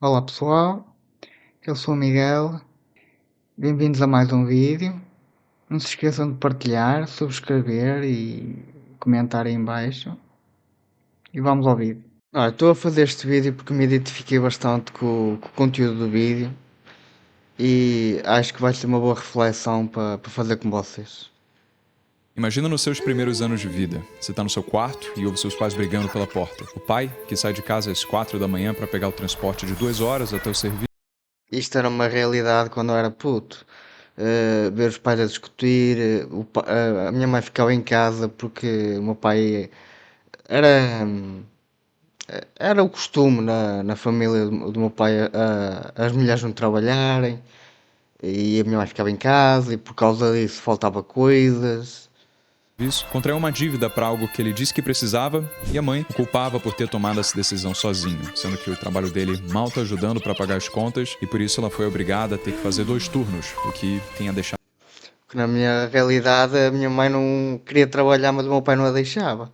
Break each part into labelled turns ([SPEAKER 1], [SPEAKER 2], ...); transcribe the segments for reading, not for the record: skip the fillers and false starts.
[SPEAKER 1] Olá pessoal, eu sou o Miguel, bem-vindos a mais um vídeo. Não se esqueçam de partilhar, subscrever e comentar aí em baixo. E vamos ao vídeo. Estou a fazer este vídeo porque me identifiquei bastante com o conteúdo do vídeo e acho que vai ser uma boa reflexão para fazer com vocês.
[SPEAKER 2] Imagina nos seus primeiros anos de vida. Você tá no seu quarto e ouve seus pais brigando pela porta. O pai, que sai de casa às 4 da manhã para pegar o transporte de 2 horas até o serviço.
[SPEAKER 1] Isto era uma realidade quando eu era puto. Ver os pais a discutir, a minha mãe ficava em casa porque o meu pai era. Era o costume na família do meu pai as mulheres não trabalharem e a minha mãe ficava em casa e por causa disso faltava coisas.
[SPEAKER 2] Contraiu uma dívida para algo que ele disse que precisava e a mãe o culpava por ter tomado essa decisão sozinho, sendo que o trabalho dele mal tá ajudando para pagar as contas e por isso ela foi obrigada a ter que fazer 2 turnos, o que tinha deixado
[SPEAKER 1] Porque na minha realidade a minha mãe não queria trabalhar, mas o meu pai não a deixava.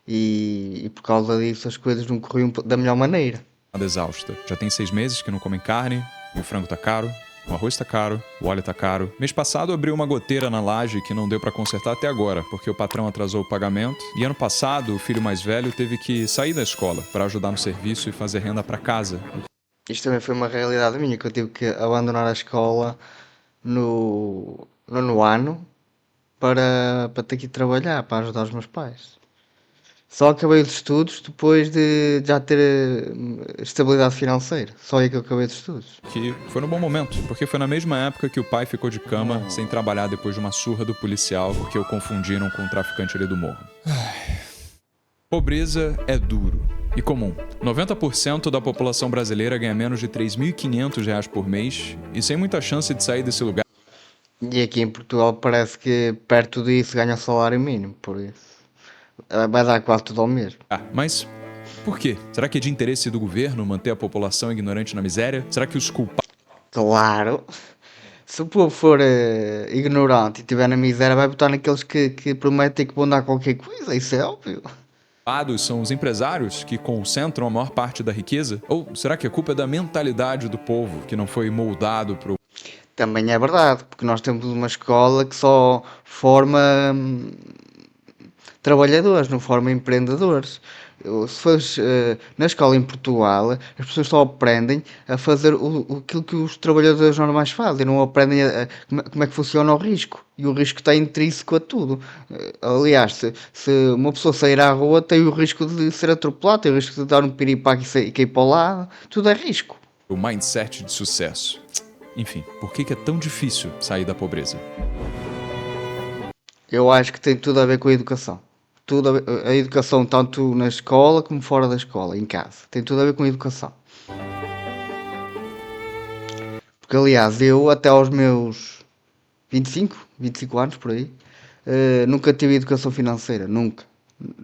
[SPEAKER 1] E por causa disso as coisas não corriam da melhor maneira.
[SPEAKER 2] exausta. Já tem 6 meses que não comem carne e o frango tá caro. O arroz tá caro, o óleo tá caro. Mês passado abriu uma goteira na laje que não deu pra consertar até agora, porque o patrão atrasou o pagamento. E ano passado, o filho mais velho teve que sair da escola pra ajudar no serviço e fazer renda pra casa.
[SPEAKER 1] Isto também foi uma realidade minha, que eu tive que abandonar a escola no ano para ter que ir trabalhar, para ajudar os meus pais. Só acabei os estudos depois de já ter estabilidade financeira. Só aí que eu acabei os estudos.
[SPEAKER 2] Que foi no bom momento, porque foi na mesma época que o pai ficou de cama sem trabalhar depois de uma surra do policial porque o confundiram com um traficante ali do morro. Pobreza é duro e comum. 90% da população brasileira ganha menos de R$ 3.500 por mês e sem muita chance de sair desse lugar.
[SPEAKER 1] E aqui em Portugal parece que perto disso ganha o salário mínimo, por isso. Vai dar quase tudo ao mesmo.
[SPEAKER 2] Mas por quê? Será que é de interesse do governo manter a população ignorante na miséria? Será que os culpados
[SPEAKER 1] Claro. Se o povo for ignorante e estiver na miséria, vai botar naqueles que prometem que vão dar qualquer coisa, isso é óbvio.
[SPEAKER 2] são os empresários que concentram a maior parte da riqueza? Ou será que a culpa é da mentalidade do povo que não foi moldado para o
[SPEAKER 1] Também é verdade, porque nós temos uma escola que só forma trabalhadores, não forma empreendedores. Se fores na escola em Portugal, as pessoas só aprendem a fazer aquilo que os trabalhadores normais fazem, não aprendem como é que funciona o risco. E o risco está intrínseco a tudo. Aliás, se uma pessoa sair à rua, tem o risco de ser atropelado, tem o risco de dar um piripaque e cair para o lado. Tudo é risco.
[SPEAKER 2] mindset de sucesso? Enfim, por que é tão difícil sair da pobreza?
[SPEAKER 1] Eu acho que tem tudo a ver com a educação. Tudo a educação tanto na escola como fora da escola, em casa. Tem tudo a ver com a educação. Porque aliás, eu até aos meus 25 anos por aí, nunca tive educação financeira, nunca.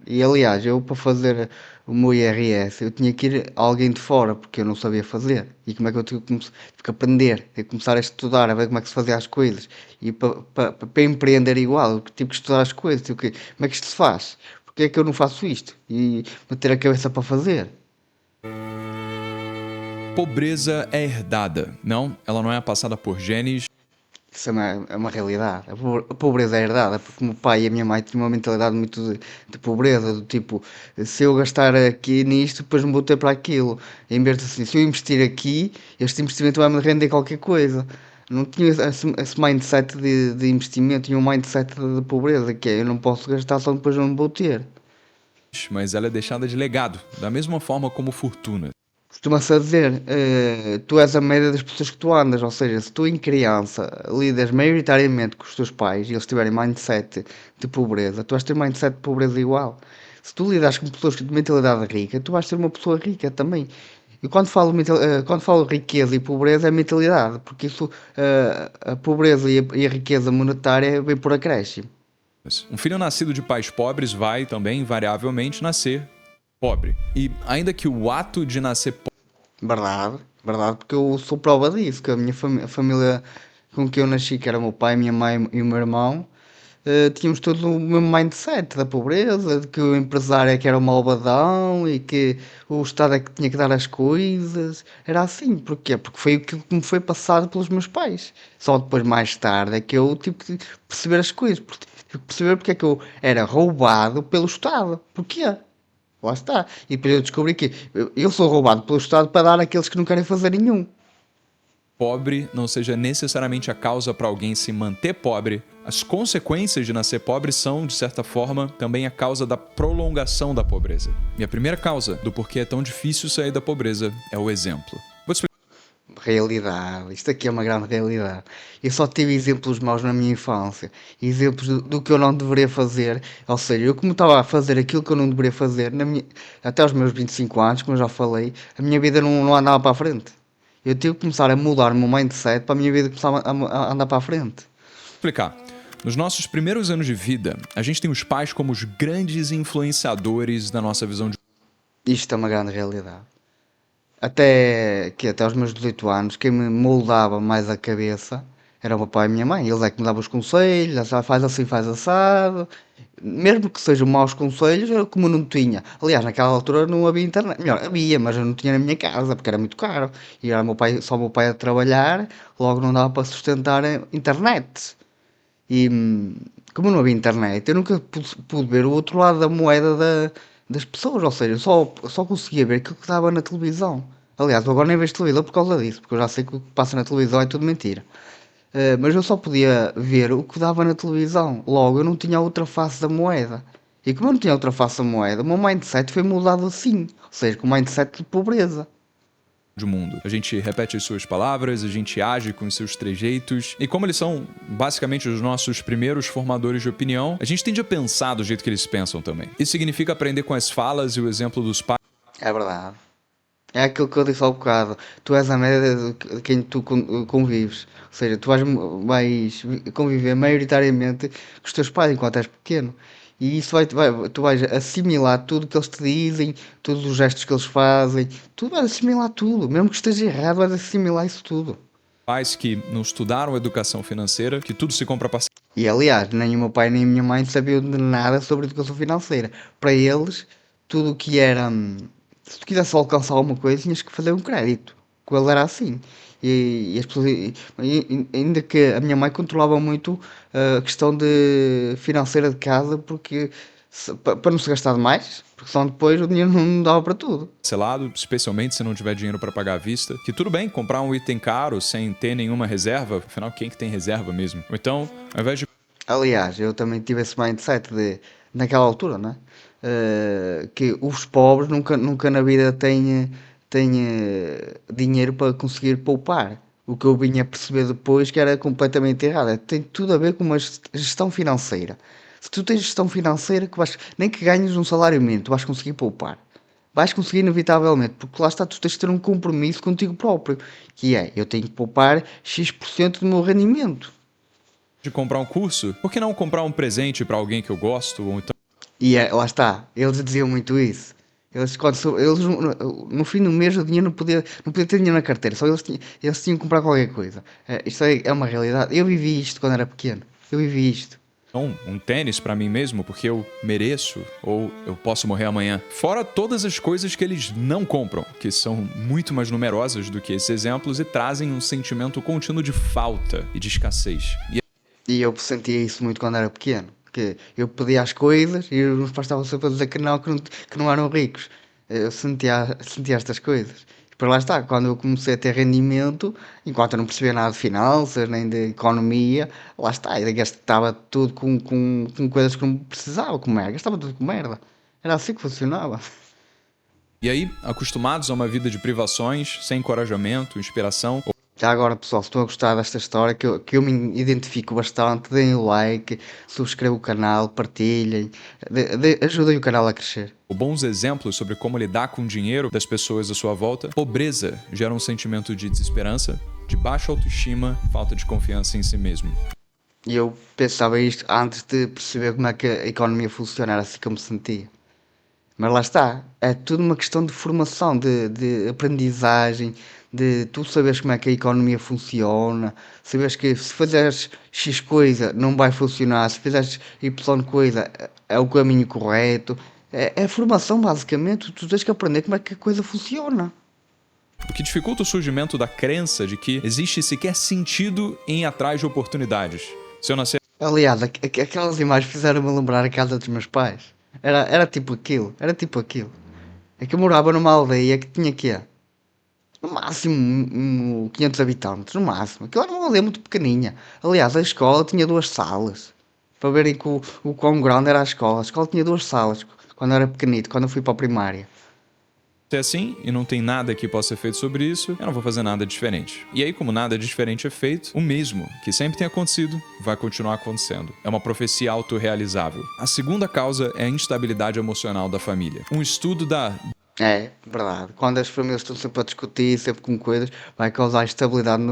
[SPEAKER 1] E aliás, eu para fazer o meu IRS, eu tinha que ir a alguém de fora, porque eu não sabia fazer. E como é que eu tive que aprender? Tive que começar a estudar, a ver como é que se fazia as coisas. E para empreender igual, eu tive que estudar as coisas, como é que isto se faz? Porque é que eu não faço isto? E meter a cabeça para fazer.
[SPEAKER 2] Pobreza é herdada. Não, ela não é passada por genes.
[SPEAKER 1] Isso é uma realidade. A pobreza é herdada, porque o meu pai e a minha mãe tinham uma mentalidade muito de pobreza, do tipo, se eu gastar aqui nisto, depois me vou ter para aquilo. Em vez de assim, se eu investir aqui, este investimento vai-me render qualquer coisa. Não tinha esse mindset de investimento, tinha um mindset de pobreza, que é eu não posso gastar só depois não vou ter.
[SPEAKER 2] Mas ela é deixada de legado, da mesma forma como fortuna.
[SPEAKER 1] Costuma-se a dizer, tu és a média das pessoas que tu andas, ou seja, se tu em criança lidas maioritariamente com os teus pais e eles tiverem mindset de pobreza, tu vais ter mindset de pobreza igual. Se tu lidas com pessoas de mentalidade rica, tu vais ser uma pessoa rica também. E quando falo riqueza e pobreza é mentalidade, porque isso, a pobreza e a riqueza monetária vem por acréscimo.
[SPEAKER 2] Um filho nascido de pais pobres vai também, invariavelmente, nascer pobre. E ainda que o ato de nascer
[SPEAKER 1] Verdade, verdade, porque eu sou prova disso, que a minha a família com que eu nasci, que era o meu pai, a minha mãe e o meu irmão, tínhamos todo o mesmo mindset da pobreza, de que o empresário é que era o malvadão e que o Estado é que tinha que dar as coisas. Era assim, porquê? Porque foi aquilo que me foi passado pelos meus pais. Só depois, mais tarde, é que eu tive que perceber as coisas, tive que perceber porque é que eu era roubado pelo Estado. Porquê? Lá está. E depois eu descobri que eu sou roubado pelo Estado para dar àqueles que não querem fazer nenhum.
[SPEAKER 2] Pobre não seja necessariamente a causa para alguém se manter pobre, as consequências de nascer pobre são, de certa forma, também a causa da prolongação da pobreza. E a primeira causa do porquê é tão difícil sair da pobreza é o exemplo. Vou te
[SPEAKER 1] Realidade, isto aqui é uma grande realidade. Eu só tive exemplos maus na minha infância, exemplos do que eu não deveria fazer. Ou seja, eu como estava a fazer aquilo que eu não deveria fazer, até aos meus 25 anos, como eu já falei, a minha vida não andava para a frente. Eu tive que começar a mudar o meu mindset para a minha vida começar a andar para a frente.
[SPEAKER 2] explicar. Nos nossos primeiros anos de vida, a gente tem os pais como os grandes influenciadores da nossa visão de
[SPEAKER 1] Isto é uma grande realidade. Até aos meus 18 anos, quem me moldava mais a cabeça era o meu pai e a minha mãe. Eles é que me davam os conselhos, já faz assim, faz assado. Mesmo que sejam maus conselhos, eu como não tinha. Aliás, naquela altura não havia internet. Melhor, havia, mas eu não tinha na minha casa, porque era muito caro. E era só o meu pai a trabalhar, logo não dava para sustentar a internet. E como não havia internet, eu nunca pude ver o outro lado da moeda das pessoas, ou seja, só conseguia ver aquilo que dava na televisão. Aliás, eu agora nem vejo televisão por causa disso, porque eu já sei que o que passa na televisão é tudo mentira. Mas eu só podia ver o que dava na televisão, logo eu não tinha a outra face da moeda. E como eu não tinha a outra face da moeda, o meu mindset foi mudado assim, ou seja, com o mindset de pobreza.
[SPEAKER 2] mundo. A gente repete as suas palavras, a gente age com os seus trejeitos, e como eles são basicamente os nossos primeiros formadores de opinião, a gente tende a pensar do jeito que eles pensam também. Isso significa aprender com as falas e o exemplo dos pais.
[SPEAKER 1] É verdade. É aquilo que eu disse há bocado. Tu és a média de quem tu convives. Ou seja, vais conviver maioritariamente com os teus pais enquanto és pequeno. E isso tu vais assimilar tudo que eles te dizem, todos os gestos que eles fazem, tu vais assimilar tudo. Mesmo que esteja errado, vais assimilar isso tudo.
[SPEAKER 2] Pais que não estudaram educação financeira, que tudo se compra a parceria.
[SPEAKER 1] E aliás, nem o meu pai nem a minha mãe sabiam de nada sobre educação financeira. Para eles, tudo o que era. Se tu quisesse alcançar alguma coisa, tinhas que fazer um crédito. Com ele era assim. E as pessoas, ainda que a minha mãe controlava muito a questão financeira de casa, porque para não se gastar demais, porque senão depois o dinheiro não dava para tudo.
[SPEAKER 2] Parcelado, especialmente se não tiver dinheiro para pagar à vista, que tudo bem comprar um item caro sem ter nenhuma reserva, afinal quem que tem reserva mesmo? Ou então, ao invés de
[SPEAKER 1] Aliás, eu também tive esse mindset naquela altura, né? Que os pobres nunca na vida têm dinheiro para conseguir poupar. O que eu vim a perceber depois que era completamente errado. Tem tudo a ver com uma gestão financeira. Se tu tens gestão financeira, nem que ganhes um salário mínimo, tu vais conseguir poupar. Vais conseguir inevitavelmente, porque lá está, tu tens de ter um compromisso contigo próprio, que é, eu tenho que poupar X% do meu rendimento.
[SPEAKER 2] comprar um curso, por que não comprar um presente para alguém que eu gosto, ou então
[SPEAKER 1] E lá está, eles diziam muito isso. Eles no fim do mês o dinheiro não podia ter dinheiro na carteira, só eles tinham que comprar qualquer coisa. Isto é uma realidade. Eu vivi isto quando era pequeno. Eu vivi isto.
[SPEAKER 2] um tênis para mim mesmo, porque eu mereço, ou eu posso morrer amanhã. Fora todas as coisas que eles não compram, que são muito mais numerosas do que esses exemplos e trazem um sentimento contínuo de falta e de escassez.
[SPEAKER 1] E eu sentia isso muito quando era pequeno. Que eu pedia as coisas e os meus pais estavam sempre a dizer que não eram ricos. Eu sentia estas coisas. E para lá está, quando eu comecei a ter rendimento, enquanto eu não percebia nada de finanças, nem de economia, lá está, eu gastava tudo com coisas que não precisava comer, gastava tudo com merda. Era assim que funcionava.
[SPEAKER 2] E aí, acostumados a uma vida de privações, sem encorajamento, inspiração,
[SPEAKER 1] Já agora, pessoal, se estão a gostar desta história, que eu me identifico bastante, deem o like, subscrevam o canal, partilhem, ajudem o canal a crescer.
[SPEAKER 2] ou bons exemplos sobre como lidar com o dinheiro das pessoas à sua volta, pobreza gera um sentimento de desesperança, de baixa autoestima, falta de confiança em si mesmo.
[SPEAKER 1] E eu pensava isto antes de perceber como é que a economia funciona, era assim que eu me sentia. Mas lá está, é tudo uma questão de formação, de aprendizagem, de tu saberes como é que a economia funciona, saberes que se fizeres X coisa não vai funcionar, se fizeres Y coisa é o caminho correto. É formação basicamente, tu tens que aprender como é que a coisa funciona.
[SPEAKER 2] O que dificulta o surgimento da crença de que existe sequer sentido em ir atrás de oportunidades. Se eu nascer
[SPEAKER 1] Aliás, aquelas imagens fizeram-me lembrar a casa dos meus pais. Era tipo aquilo, era tipo aquilo. É que eu morava numa aldeia que tinha quê? No máximo 500 habitantes, no máximo. Aquilo era uma aldeia muito pequeninha. Aliás, a escola tinha duas salas. Para verem que o quão grande era a escola. A escola tinha duas salas quando eu era pequenito, quando eu fui para a primária.
[SPEAKER 2] assim e não tem nada que possa ser feito sobre isso, eu não vou fazer nada diferente. E aí, como nada diferente é feito, o mesmo que sempre tem acontecido vai continuar acontecendo. É uma profecia autorrealizável. A segunda causa é a instabilidade emocional da família. Um estudo da
[SPEAKER 1] É, verdade. Quando as famílias estão sempre a discutir, sempre com coisas, vai causar instabilidade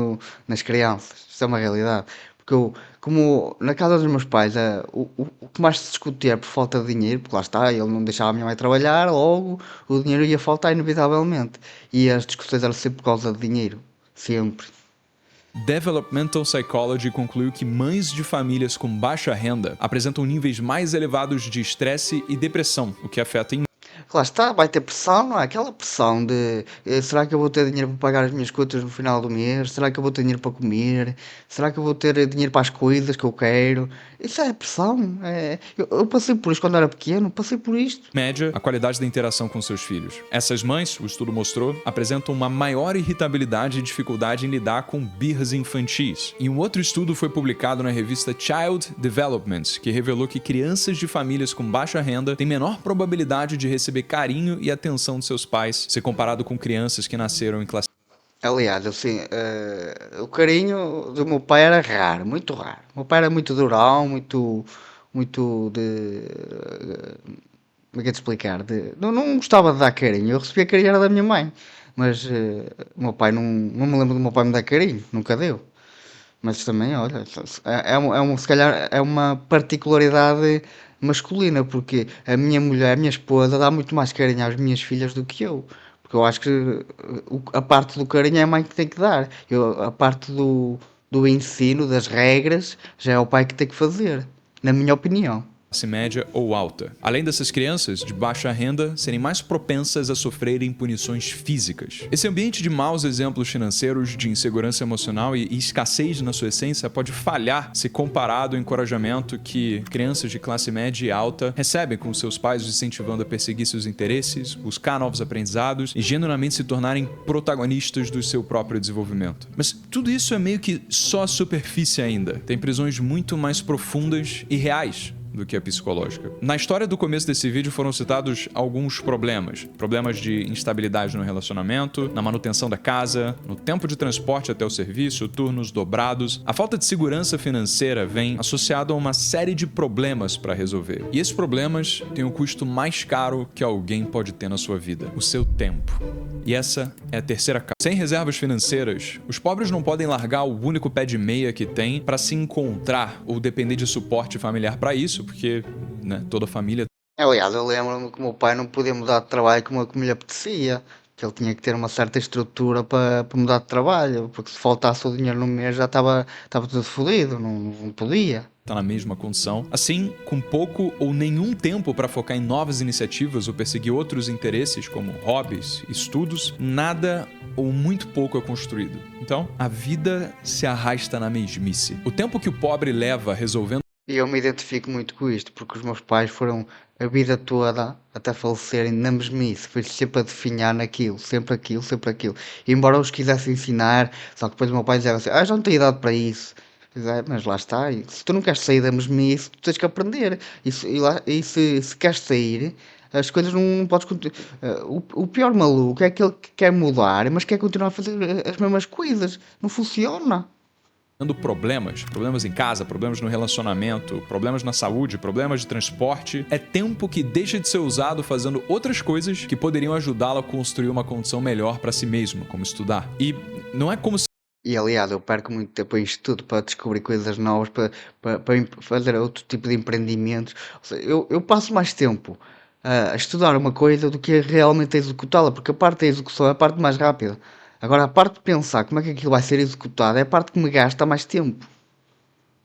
[SPEAKER 1] nas crianças. Isso é uma realidade. Porque como na casa dos meus pais, o que mais se discutia é por falta de dinheiro, porque lá está, ele não deixava a minha mãe trabalhar, logo o dinheiro ia faltar inevitavelmente. E as discussões eram sempre por causa de dinheiro. Sempre.
[SPEAKER 2] Developmental Psychology concluiu que mães de famílias com baixa renda apresentam níveis mais elevados de estresse e depressão, o que afeta em
[SPEAKER 1] Lá está, vai ter pressão, não é? Aquela pressão de será que eu vou ter dinheiro para pagar as minhas contas no final do mês? Será que eu vou ter dinheiro para comer? Será que eu vou ter dinheiro para as coisas que eu quero? Isso é pressão. Eu passei por isto quando era pequeno, passei por isto.
[SPEAKER 2] média, a qualidade da interação com seus filhos. Essas mães, o estudo mostrou, apresentam uma maior irritabilidade e dificuldade em lidar com birras infantis. E um outro estudo foi publicado na revista Child Development, que revelou que crianças de famílias com baixa renda têm menor probabilidade de receber carinho e atenção de seus pais, se comparado com crianças que nasceram em classe.
[SPEAKER 1] Aliás, assim, o carinho do meu pai era raro, muito raro. O meu pai era muito durão, muito de. Como é que é de explicar? Não gostava de dar carinho. Eu recebia carinho era da minha mãe. Mas o meu pai não me lembro do meu pai me dar carinho, nunca deu. Mas também, olha, se calhar é uma particularidade masculina, porque a minha mulher, a minha esposa, dá muito mais carinho às minhas filhas do que eu. Porque eu acho que a parte do carinho é a mãe que tem que dar. A parte do ensino, das regras, já é o pai que tem que fazer, na minha opinião.
[SPEAKER 2] Classe média ou alta. Além dessas crianças de baixa renda serem mais propensas a sofrerem punições físicas. Esse ambiente de maus exemplos financeiros, de insegurança emocional e escassez na sua essência pode falhar se comparado ao encorajamento que crianças de classe média e alta recebem com seus pais, os incentivando a perseguir seus interesses, buscar novos aprendizados e genuinamente se tornarem protagonistas do seu próprio desenvolvimento. Mas tudo isso é meio que só a superfície ainda. Tem prisões muito mais profundas e reais do que a psicológica. Na história do começo desse vídeo foram citados alguns problemas. Problemas de instabilidade no relacionamento, na manutenção da casa, no tempo de transporte até o serviço, turnos dobrados. A falta de segurança financeira vem associada a uma série de problemas para resolver. E esses problemas têm o custo mais caro que alguém pode ter na sua vida: o seu tempo. E essa é a terceira causa. Sem reservas financeiras, os pobres não podem largar o único pé de meia que têm para se encontrar ou depender de suporte familiar para isso, porque toda a família.
[SPEAKER 1] Aliás, eu lembro-me que o meu pai não podia mudar de trabalho como lhe apetecia. Que ele tinha que ter uma certa estrutura para mudar de trabalho, porque se faltasse o dinheiro no mês já estava tudo fodido, não podia.
[SPEAKER 2] Tá na mesma condição. Assim, com pouco ou nenhum tempo para focar em novas iniciativas ou perseguir outros interesses como hobbies, estudos, nada ou muito pouco é construído. Então, a vida se arrasta na mesmice. O tempo que o pobre leva resolvendo.
[SPEAKER 1] E eu me identifico muito com isto, porque os meus pais foram a vida toda, até falecerem, na mesmice. Foi sempre a definhar naquilo, sempre aquilo, sempre aquilo. E embora eu os quisesse ensinar, só que depois o meu pai dizia assim, já não tenho idade para isso. Mas lá está, e se tu não queres sair da mesmice, tu tens que aprender. E se queres sair, as coisas não podes continuar. O pior maluco é aquele que quer mudar, mas quer continuar a fazer as mesmas coisas. Não funciona.
[SPEAKER 2] Problemas em casa, problemas no relacionamento, problemas na saúde, problemas de transporte, é tempo que deixa de ser usado fazendo outras coisas que poderiam ajudá-lo a construir uma condição melhor para si mesmo, como estudar. E não é como se.
[SPEAKER 1] E aliás, eu perco muito tempo em estudo para descobrir coisas novas, para fazer outro tipo de empreendimentos. Ou seja, eu passo mais tempo a estudar uma coisa do que a realmente a executá-la, porque a parte da execução é a parte mais rápida. Agora, a parte de pensar como é que aquilo vai ser executado é a parte que me gasta mais tempo.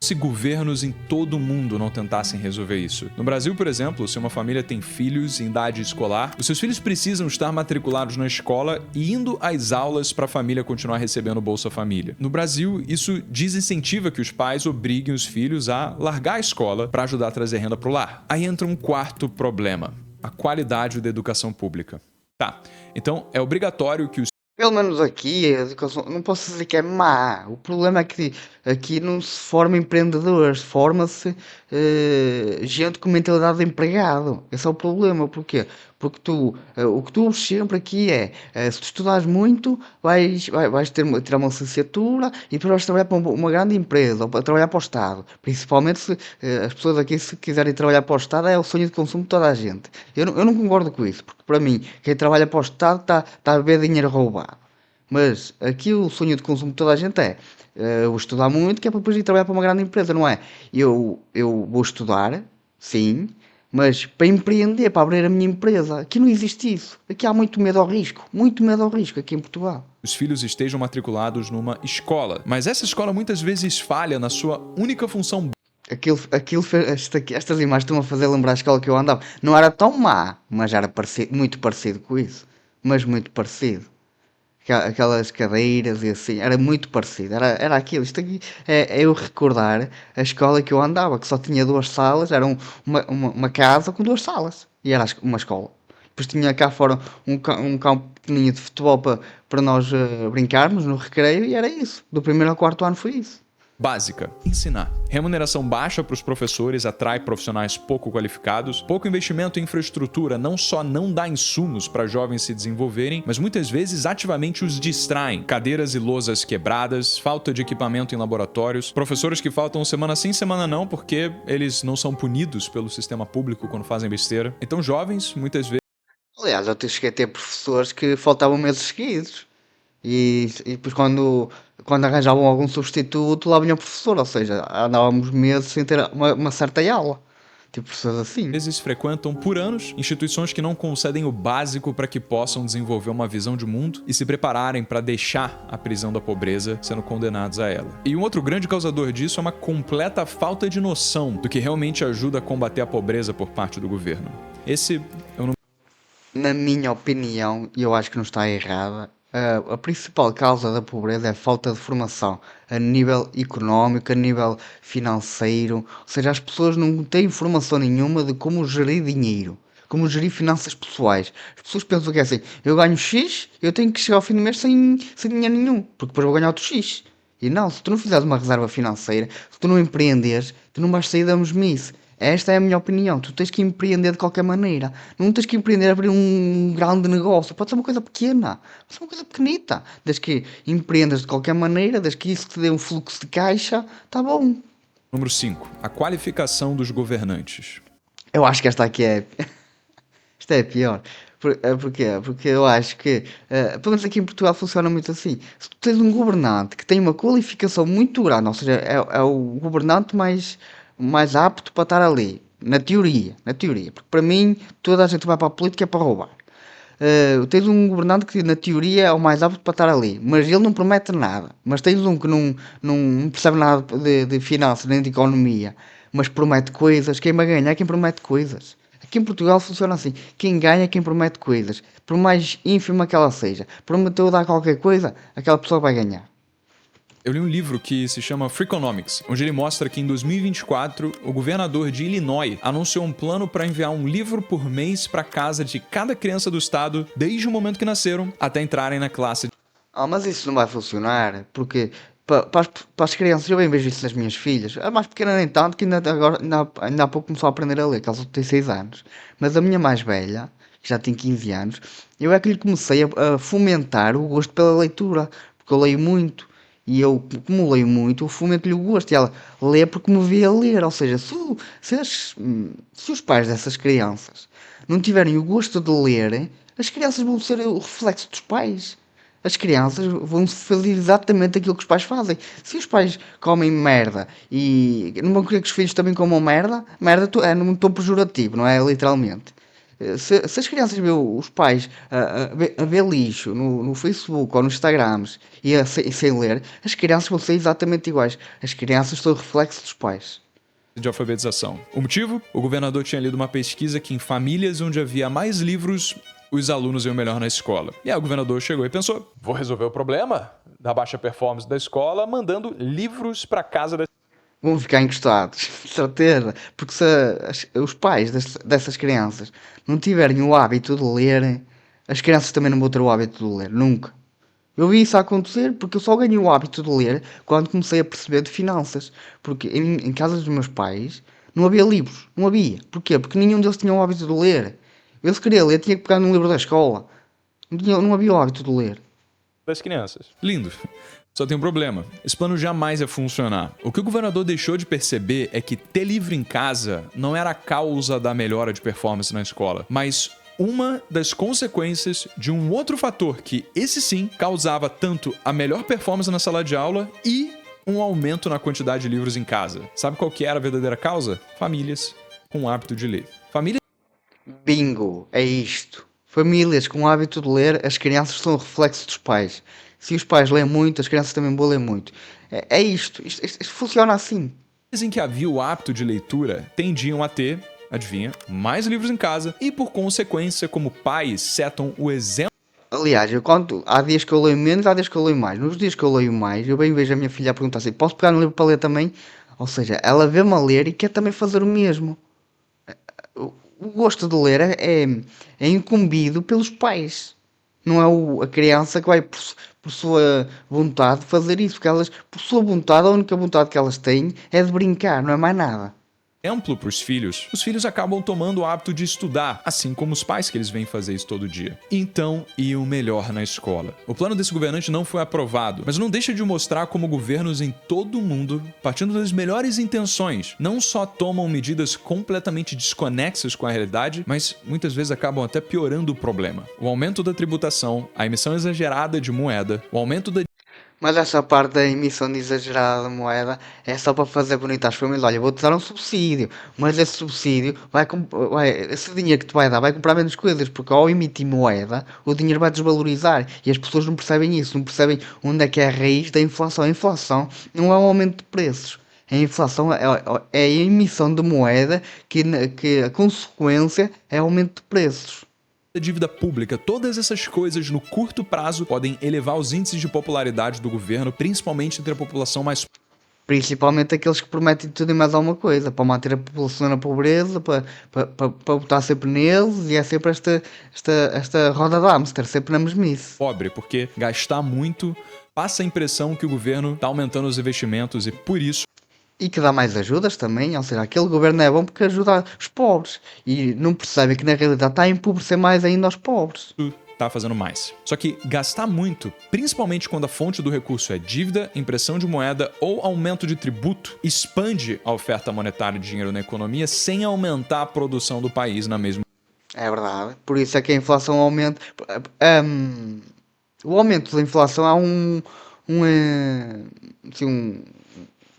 [SPEAKER 2] Se governos em todo o mundo não tentassem resolver isso. No Brasil, por exemplo, se uma família tem filhos em idade escolar, os seus filhos precisam estar matriculados na escola e indo às aulas para a família continuar recebendo Bolsa Família. No Brasil, isso desincentiva que os pais obriguem os filhos a largar a escola para ajudar a trazer renda para o lar. Aí entra um quarto problema: a qualidade da educação pública. Tá, então é obrigatório que os
[SPEAKER 1] Pelo menos aqui, a educação, não posso dizer que é má. O problema é que aqui não se forma empreendedores, forma-se gente com mentalidade de empregado. Esse é o problema. Porquê? Porque o que tu ouves sempre aqui é, se tu estudares muito, vais tirar uma licenciatura e depois vais trabalhar para uma grande empresa ou para trabalhar para o Estado. Principalmente se as pessoas aqui, se quiserem trabalhar para o Estado, é o sonho de consumo de toda a gente. Eu não concordo com isso, porque para mim, quem trabalha para o Estado está a beber dinheiro roubado. Mas aqui o sonho de consumo de toda a gente é eu estudar muito, que é para depois ir trabalhar para uma grande empresa, não é? Eu vou estudar, sim, mas para empreender, para abrir a minha empresa. Aqui não existe isso. Aqui há muito medo ao risco aqui em Portugal.
[SPEAKER 2] os filhos estejam matriculados numa escola, mas essa escola muitas vezes falha na sua única função.
[SPEAKER 1] Estas imagens estão a fazer lembrar a escola que eu andava. Não era tão má, mas era muito parecido com isso. Mas muito parecido. Aquelas cadeiras e assim, era muito parecido. Era aquilo. Isto aqui é eu recordar a escola que eu andava, que só tinha duas salas, era uma casa com duas salas. E era uma escola. Depois tinha cá fora um campo pequenininho de futebol para nós brincarmos no recreio e era isso. Do primeiro ao quarto ano foi isso.
[SPEAKER 2] Básica: ensinar. Remuneração baixa para os professores atrai profissionais pouco qualificados. Pouco investimento em infraestrutura não só não dá insumos para jovens se desenvolverem, mas muitas vezes ativamente os distraem. Cadeiras e lousas quebradas, falta de equipamento em laboratórios, professores que faltam semana sim, semana não, porque eles não são punidos pelo sistema público quando fazem besteira. Então jovens, muitas vezes,
[SPEAKER 1] Aliás, eu cheguei a ter professores que faltavam meses seguidos. E depois quando arranjavam algum substituto, lá vinha o professor, ou seja, andávamos meses sem ter uma certa aula. Tipo, professores assim.
[SPEAKER 2] frequentam por anos instituições que não concedem o básico para que possam desenvolver uma visão de mundo e se prepararem para deixar a prisão da pobreza, sendo condenados a ela. E um outro grande causador disso é uma completa falta de noção do que realmente ajuda a combater a pobreza por parte do governo. Esse é o
[SPEAKER 1] Na minha opinião, e eu acho que não está errada, a principal causa da pobreza é a falta de formação a nível económico, a nível financeiro. Ou seja, as pessoas não têm informação nenhuma de como gerir dinheiro, como gerir finanças pessoais. As pessoas pensam que é assim: eu ganho X, eu tenho que chegar ao fim do mês sem dinheiro nenhum, porque depois vou ganhar outro X. E não, se tu não fizeres uma reserva financeira, se tu não empreenderes, tu não vais sair da mesmice. Esta é a minha opinião. Tu tens que empreender de qualquer maneira. Não tens que empreender a abrir um grande negócio. Pode ser uma coisa pequena. Pode ser uma coisa pequenita. Desde que empreendas de qualquer maneira, desde que isso te dê um fluxo de caixa, tá bom.
[SPEAKER 2] número 5. A qualificação dos governantes.
[SPEAKER 1] Eu acho que esta aqui é. Esta é pior. Porquê? Porque eu acho que, pelo menos aqui em Portugal funciona muito assim. Se tu tens um governante que tem uma qualificação muito grande, ou seja, é o governante mais apto para estar ali, na teoria, porque para mim toda a gente vai para a política é para roubar. Tens um governante que na teoria é o mais apto para estar ali, mas ele não promete nada. Mas tens um que não percebe nada de finanças nem de economia, mas promete coisas. Quem vai ganhar é quem promete coisas. Aqui em Portugal funciona assim: quem ganha é quem promete coisas, por mais ínfima que ela seja. Prometeu dar qualquer coisa, aquela pessoa vai ganhar.
[SPEAKER 2] Eu li um livro que se chama Freakonomics, onde ele mostra que em 2024 o governador de Illinois anunciou um plano para enviar um livro por mês para casa de cada criança do estado, desde o momento que nasceram até entrarem na classe.
[SPEAKER 1] Mas isso não vai funcionar, porque para as crianças, eu bem vejo isso nas minhas filhas, a mais pequena nem tanto, que ainda há pouco começou a aprender a ler, que ela só tem 6 anos. Mas a minha mais velha, que já tem 15 anos, eu é que lhe comecei a fomentar o gosto pela leitura, porque eu leio muito. E eu, como leio muito, eu fomento-lhe o gosto. E ela lê porque me vê a ler. Ou seja, se os pais dessas crianças não tiverem o gosto de ler, as crianças vão ser o reflexo dos pais. As crianças vão fazer exatamente aquilo que os pais fazem. Se os pais comem merda e não vão querer que os filhos também comam merda, merda é num tom pejorativo, não é literalmente. Se as crianças veem os pais a ver lixo no Facebook ou nos Instagrams e sem ler, as crianças vão ser exatamente iguais. As crianças são o reflexo dos pais.
[SPEAKER 2] De alfabetização. O motivo? O governador tinha lido uma pesquisa que em famílias onde havia mais livros, os alunos iam melhor na escola. E aí o governador chegou e pensou: vou resolver o problema da baixa performance da escola mandando livros para casa da...
[SPEAKER 1] Vão ficar encostados, de certeza. Porque se os pais dessas crianças não tiverem o hábito de ler, as crianças também não vão ter o hábito de ler, nunca. Eu vi isso acontecer porque eu só ganhei o hábito de ler quando comecei a perceber de finanças. Porque em casa dos meus pais não havia livros, não havia. Porquê? Porque nenhum deles tinha o hábito de ler. Eu se queria ler tinha que pegar num livro da escola. Não havia o hábito de ler.
[SPEAKER 2] das crianças. Lindo. Só tem um problema. Esse plano jamais ia funcionar. O que o governador deixou de perceber é que ter livro em casa não era a causa da melhora de performance na escola, mas uma das consequências de um outro fator que, esse sim, causava tanto a melhor performance na sala de aula e um aumento na quantidade de livros em casa. Sabe qual que era a verdadeira causa? Famílias com o hábito de ler. Famílias...
[SPEAKER 1] Bingo, é isto. Famílias com o hábito de ler, as crianças são o reflexo dos pais. Se os pais lêem muito, as crianças também vão ler muito. É isto. Isto funciona assim.
[SPEAKER 2] em que havia o hábito de leitura tendiam a ter, adivinha, mais livros em casa e, por consequência, como pais, setam o exemplo.
[SPEAKER 1] Aliás, há dias que eu leio menos, há dias que eu leio mais. Nos dias que eu leio mais, eu bem vejo a minha filha a perguntar assim: posso pegar um livro para ler também? Ou seja, ela vê-me a ler e quer também fazer o mesmo. O gosto de ler é incumbido pelos pais. Não é a criança que vai por sua vontade fazer isso. Porque elas, por sua vontade, a única vontade que elas têm é de brincar, não é mais nada.
[SPEAKER 2] Exemplo para os filhos acabam tomando o hábito de estudar, assim como os pais que eles vêm fazer isso todo dia. Então, iam melhor na escola. O plano desse governante não foi aprovado, mas não deixa de mostrar como governos em todo o mundo, partindo das melhores intenções, não só tomam medidas completamente desconexas com a realidade, mas muitas vezes acabam até piorando o problema. O aumento da tributação, a emissão exagerada de moeda, o aumento da...
[SPEAKER 1] Mas essa parte da emissão de exagerada de moeda é só para fazer bonito às famílias. Olha, vou-te dar um subsídio, mas esse subsídio esse dinheiro que te vai dar vai comprar menos coisas, porque ao emitir moeda, o dinheiro vai desvalorizar e as pessoas não percebem isso, não percebem onde é que é a raiz da inflação. A inflação não é um aumento de preços. A inflação é a emissão de moeda que a consequência é aumento de preços.
[SPEAKER 2] Da dívida pública, todas essas coisas no curto prazo podem elevar os índices de popularidade do governo, principalmente entre a população mais...
[SPEAKER 1] Principalmente aqueles que prometem tudo e mais alguma coisa, para manter a população na pobreza, para votar sempre neles, e é sempre esta roda de hamster, sempre na mesmice.
[SPEAKER 2] Pobre, porque gastar muito passa a impressão que o governo está aumentando os investimentos e, por isso,
[SPEAKER 1] E que dá mais ajudas também, ou seja, aquele governo é bom porque ajuda os pobres, e não percebem que na realidade está a empobrecer mais ainda os pobres.
[SPEAKER 2] tá fazendo mais. Só que gastar muito, principalmente quando a fonte do recurso é dívida, impressão de moeda ou aumento de tributo, expande a oferta monetária de dinheiro na economia sem aumentar a produção do país na mesma...
[SPEAKER 1] É verdade, por isso é que a inflação aumenta. O aumento da inflação há assim,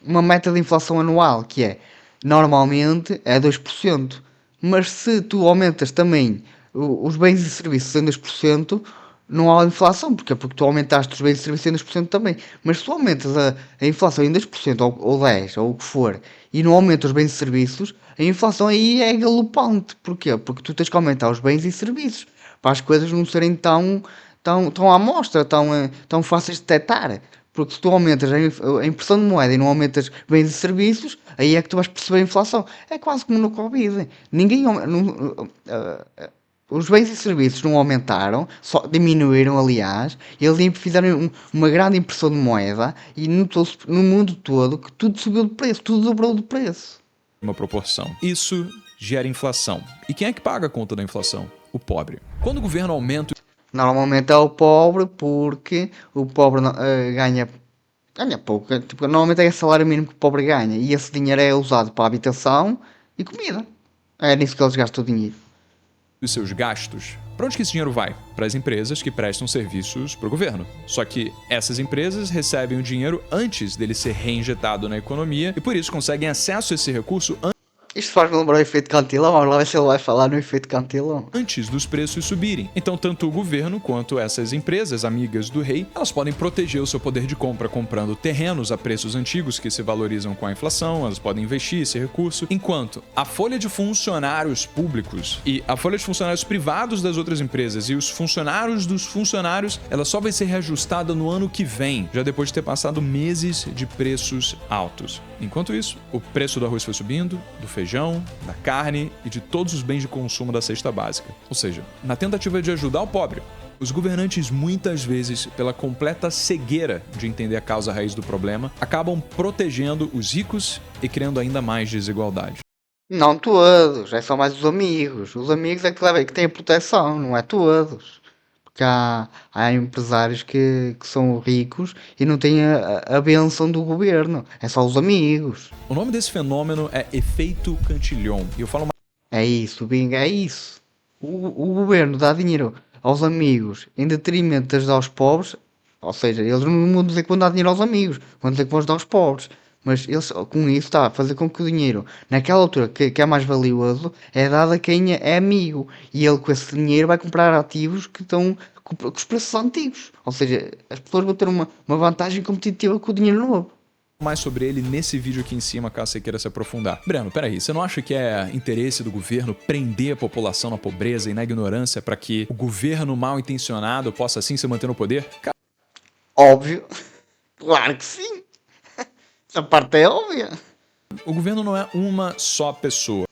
[SPEAKER 1] uma meta de inflação anual, que é, normalmente, é 2%. Mas se tu aumentas também os bens e serviços em 2%, não há inflação. Porquê? Porque tu aumentaste os bens e serviços em 2% também. Mas se tu aumentas a inflação em 2% ou 10%, ou o que for, e não aumentas os bens e serviços, a inflação aí é galopante. Porquê? Porque tu tens que aumentar os bens e serviços para as coisas não serem tão à mostra, tão fáceis de detectar. Porque se tu aumentas a impressão de moeda e não aumentas bens e serviços, aí é que tu vais perceber a inflação. É quase como no Covid. Os bens e serviços não aumentaram, só diminuíram, aliás. Eles fizeram uma grande impressão de moeda e notou-se no mundo todo que tudo subiu de preço, tudo dobrou de preço.
[SPEAKER 2] Uma proporção. Isso gera inflação. E quem é que paga a conta da inflação? O pobre. Quando o governo aumenta...
[SPEAKER 1] Normalmente é o pobre, porque o pobre ganha pouco. Tipo, normalmente é o salário mínimo que o pobre ganha. E esse dinheiro é usado para habitação e comida. É nisso que eles gastam o dinheiro.
[SPEAKER 2] Dos seus gastos. Para onde que esse dinheiro vai? Para as empresas que prestam serviços para o governo. Só que essas empresas recebem o dinheiro antes dele ser reinjetado na economia e por isso conseguem acesso a esse recurso antes...
[SPEAKER 1] Isto faz-me lembrar o efeito Cantillon, vamos lá ver se ele vai falar no efeito Cantillon.
[SPEAKER 2] Antes dos preços subirem. Então, tanto o governo quanto essas empresas amigas do rei, elas podem proteger o seu poder de compra comprando terrenos a preços antigos que se valorizam com a inflação, elas podem investir esse recurso, enquanto a folha de funcionários públicos e a folha de funcionários privados das outras empresas e os funcionários dos funcionários, ela só vai ser reajustada no ano que vem, já depois de ter passado meses de preços altos. Enquanto isso, o preço do arroz foi subindo, do feijão, da carne e de todos os bens de consumo da cesta básica. Ou seja, na tentativa de ajudar o pobre, os governantes muitas vezes, pela completa cegueira de entender a causa raiz do problema, acabam protegendo os ricos e criando ainda mais desigualdade.
[SPEAKER 1] Não todos, é só mais os amigos. Os amigos é que têm a proteção, não é todos. Porque há empresários que são ricos e não têm a benção do governo. É só os amigos.
[SPEAKER 2] O nome desse fenômeno é efeito Cantillon. E eu falo
[SPEAKER 1] É isso, Bingo, é isso. O governo dá dinheiro aos amigos em detrimento de ajudar aos pobres. Ou seja, eles não vão dizer que vão dar dinheiro aos amigos, vão dizer que vão ajudar aos pobres. Mas eles, com isso, está a fazer com que o dinheiro, naquela altura que é mais valioso, é dado a quem é amigo. E ele, com esse dinheiro, vai comprar ativos que estão com os preços antigos. Ou seja, as pessoas vão ter uma vantagem competitiva com o dinheiro novo.
[SPEAKER 2] mais sobre ele nesse vídeo aqui em cima, caso você queira se aprofundar. Breno, peraí, você não acha que é interesse do governo prender a população na pobreza e na ignorância para que o governo mal intencionado possa assim se manter no poder?
[SPEAKER 1] Óbvio. Claro que sim. Essa parte é óbvia.
[SPEAKER 2] O governo não é uma só pessoa.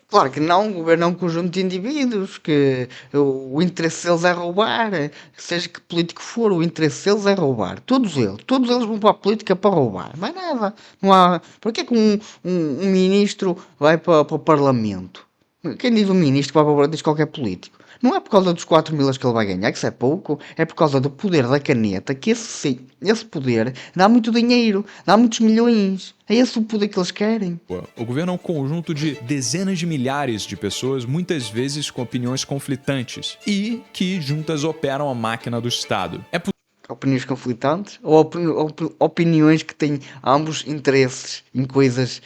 [SPEAKER 1] Claro que não, o governo é um conjunto de indivíduos que o interesse deles é roubar, seja que político for, o interesse deles é roubar. Todos eles vão para a política para roubar. Não é nada. Não há. Por que é que um ministro vai para o Parlamento? Quem diz um ministro que vai para o Parlamento diz qualquer político. Não é por causa dos 4 mil que ele vai ganhar, que isso é pouco, é por causa do poder da caneta, que esse poder dá muito dinheiro, dá muitos milhões. É esse o poder que eles querem.
[SPEAKER 2] O governo é um conjunto de dezenas de milhares de pessoas, muitas vezes com opiniões conflitantes, e que juntas operam a máquina do Estado.
[SPEAKER 1] Opiniões conflitantes ou opiniões que têm ambos interesses em coisas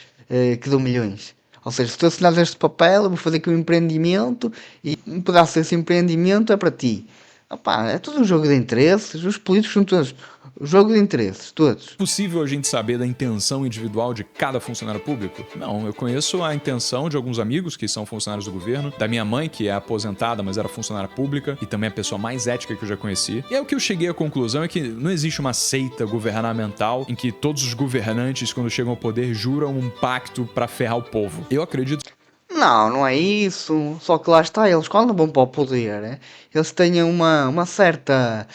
[SPEAKER 1] que dão milhões. Ou seja, se tu assinares este papel, eu vou fazer aqui um empreendimento e um pedaço desse empreendimento é para ti. Opa, é tudo um jogo de interesses, os políticos são todos jogo de interesses, todos.
[SPEAKER 2] É possível a gente saber da intenção individual de cada funcionário público? Não, eu conheço a intenção de alguns amigos que são funcionários do governo, da minha mãe, que é aposentada, mas era funcionária pública, e também a pessoa mais ética que eu já conheci. E aí o que eu cheguei à conclusão é que não existe uma seita governamental em que todos os governantes, quando chegam ao poder, juram um pacto para ferrar o povo. Eu acredito.
[SPEAKER 1] Não, não é isso. Só que lá está, eles quando vão para o poder, eles têm uma certa.